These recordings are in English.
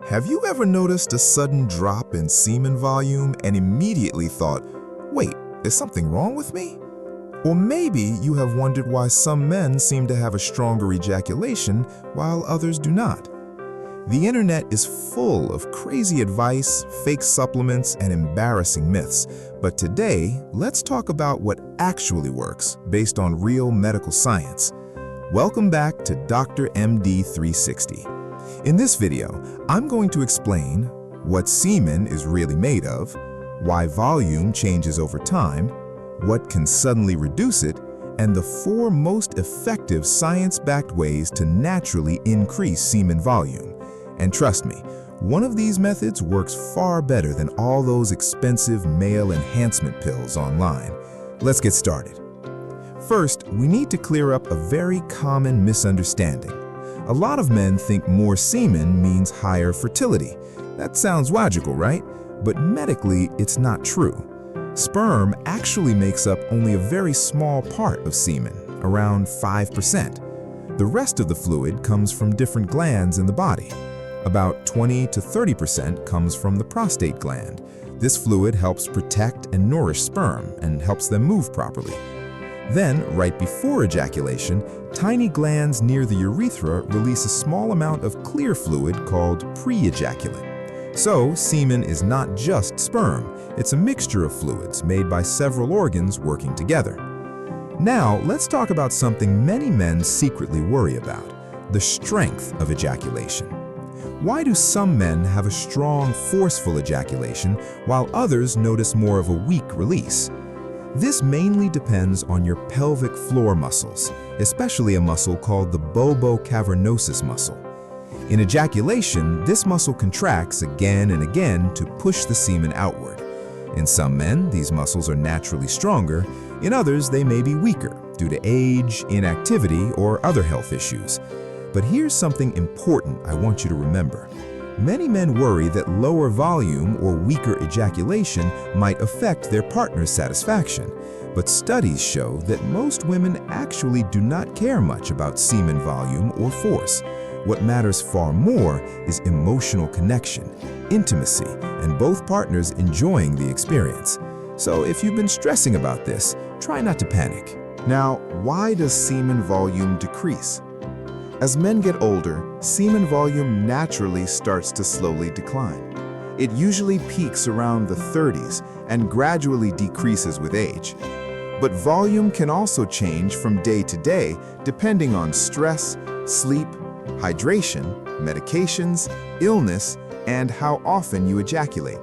Have you ever noticed a sudden drop in semen volume and immediately thought, wait, is something wrong with me? Or maybe you have wondered why some men seem to have a stronger ejaculation while others do not. The internet is full of crazy advice, fake supplements, and embarrassing myths. But today, let's talk about what actually works based on real medical science. Welcome back to Dr. MD 360. In this video, I'm going to explain what semen is really made of, why volume changes over time, what can suddenly reduce it, and the 4 most effective science-backed ways to naturally increase semen volume. And trust me, one of these methods works far better than all those expensive male enhancement pills online. Let's get started. First, we need to clear up a very common misunderstanding. A lot of men think more semen means higher fertility. That sounds logical, right? But medically, it's not true. Sperm actually makes up only a very small part of semen, around 5%. The rest of the fluid comes from different glands in the body. About 20 to 30% comes from the prostate gland. This fluid helps protect and nourish sperm and helps them move properly. Then, right before ejaculation, tiny glands near the urethra release a small amount of clear fluid called pre-ejaculate. So, semen is not just sperm, it's a mixture of fluids made by several organs working together. Now, let's talk about something many men secretly worry about: the strength of ejaculation. Why do some men have a strong, forceful ejaculation while others notice more of a weak release? This mainly depends on your pelvic floor muscles, especially a muscle called the bulbocavernosus muscle. In ejaculation, this muscle contracts again and again to push the semen outward. In some men, these muscles are naturally stronger. In others, they may be weaker due to age, inactivity, or other health issues. But here's something important I want you to remember. Many men worry that lower volume or weaker ejaculation might affect their partner's satisfaction, but studies show that most women actually do not care much about semen volume or force. What matters far more is emotional connection, intimacy, and both partners enjoying the experience. So if you've been stressing about this, try not to panic. Now, why does semen volume decrease? As men get older, semen volume naturally starts to slowly decline. It usually peaks around the 30s and gradually decreases with age. But volume can also change from day to day depending on stress, sleep, hydration, medications, illness, and how often you ejaculate.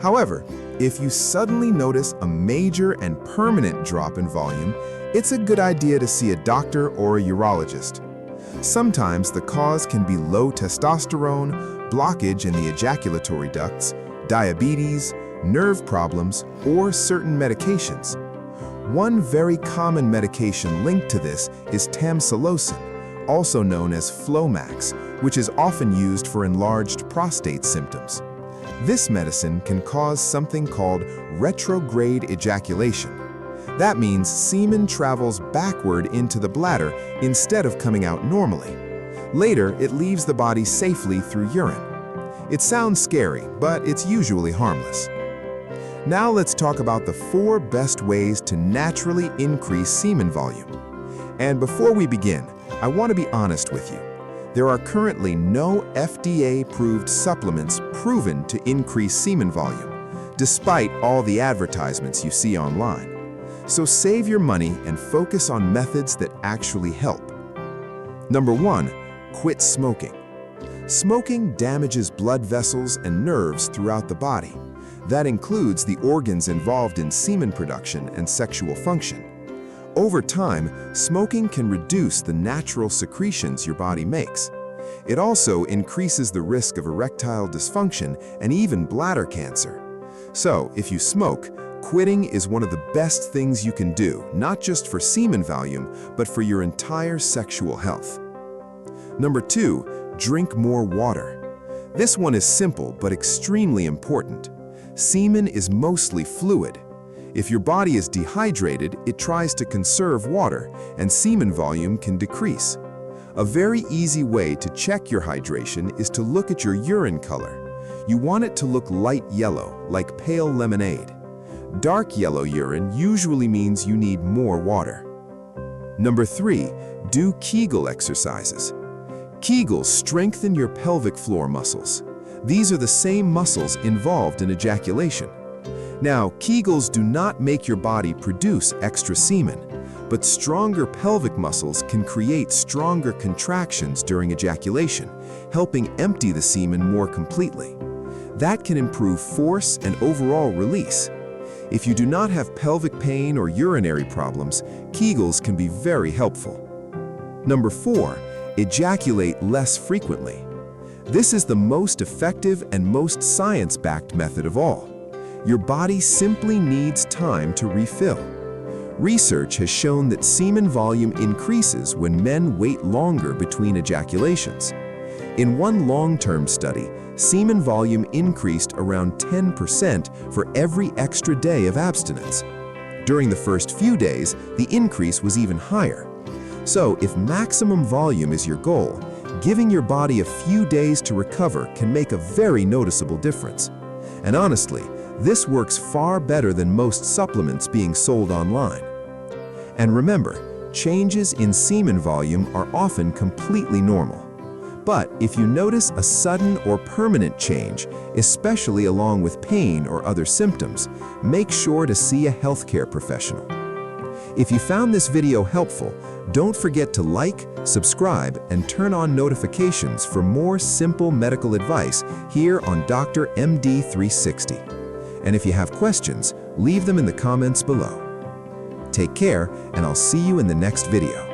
However, if you suddenly notice a major and permanent drop in volume, it's a good idea to see a doctor or a urologist. Sometimes the cause can be low testosterone, blockage in the ejaculatory ducts, diabetes, nerve problems, or certain medications. One very common medication linked to this is tamsulosin, also known as Flomax, which is often used for enlarged prostate symptoms. This medicine can cause something called retrograde ejaculation. That means semen travels backward into the bladder instead of coming out normally. Later, it leaves the body safely through urine. It sounds scary, but it's usually harmless. Now let's talk about the 4 best ways to naturally increase semen volume. And before we begin, I want to be honest with you. There are currently no FDA-approved supplements proven to increase semen volume, despite all the advertisements you see online. So save your money and focus on methods that actually help. Number 1, quit smoking. Smoking damages blood vessels and nerves throughout the body. That includes the organs involved in semen production and sexual function. Over time, smoking can reduce the natural secretions your body makes. It also increases the risk of erectile dysfunction and even bladder cancer. So, if you smoke, quitting is one of the best things you can do, not just for semen volume, but for your entire sexual health. Number 2, drink more water. This one is simple but extremely important. Semen is mostly fluid. If your body is dehydrated, it tries to conserve water, and semen volume can decrease. A very easy way to check your hydration is to look at your urine color. You want it to look light yellow, like pale lemonade. Dark yellow urine usually means you need more water. Number 3, do Kegel exercises. Kegels strengthen your pelvic floor muscles. These are the same muscles involved in ejaculation. Now, Kegels do not make your body produce extra semen, but stronger pelvic muscles can create stronger contractions during ejaculation, helping empty the semen more completely. That can improve force and overall release. If you do not have pelvic pain or urinary problems, Kegels can be very helpful. Number 4, ejaculate less frequently. This is the most effective and most science-backed method of all. Your body simply needs time to refill. Research has shown that semen volume increases when men wait longer between ejaculations. In one long-term study, semen volume increased around 10% for every extra day of abstinence. During the first few days, the increase was even higher. So, if maximum volume is your goal, giving your body a few days to recover can make a very noticeable difference. And honestly, this works far better than most supplements being sold online. And remember, changes in semen volume are often completely normal. But if you notice a sudden or permanent change, especially along with pain or other symptoms, make sure to see a healthcare professional. If you found this video helpful, don't forget to like, subscribe, and turn on notifications for more simple medical advice here on Dr. MD 360. And if you have questions, leave them in the comments below. Take care, and I'll see you in the next video.